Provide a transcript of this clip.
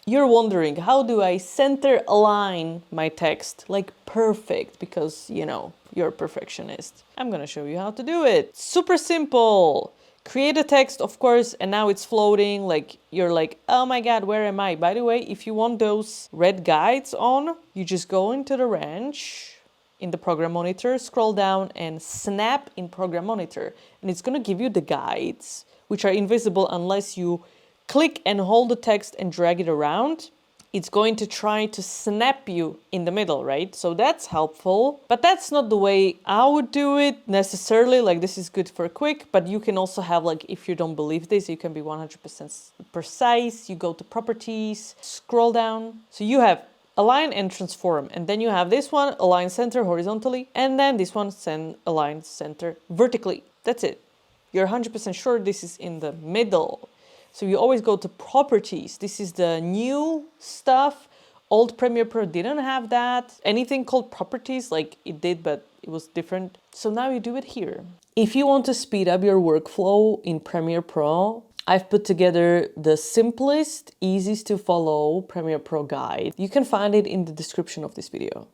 You're wondering, how do I center align my text like perfect? Because, you know, you're a perfectionist. I'm gonna show you how to do it. Super simple. Create a text, of course, and now it's floating. Like, you're like, oh my God, where am I? By the way, if you want those red guides on, you just go into the wrench in the program monitor, scroll down and snap in program monitor. And it's gonna give you the guides, which are invisible unless you click and hold the text and drag it around. It's going to try to snap you in the middle, right? So that's helpful, but that's not the way I would do it necessarily. Like, this is good for quick, but you can also have, like, if you don't believe this, you can be 100% precise. You go to properties, scroll down. So you have align and transform, and then you have this one, align center horizontally, and then this one, align center vertically. That's it. You're 100% sure this is in the middle. So you always go to properties. This is the new stuff. Old Premiere Pro didn't have that. Anything called properties, like it did, but it was different. So now you do it here. If you want to speed up your workflow in Premiere Pro, I've put together the simplest, easiest to follow Premiere Pro guide. You can find it in the description of this video.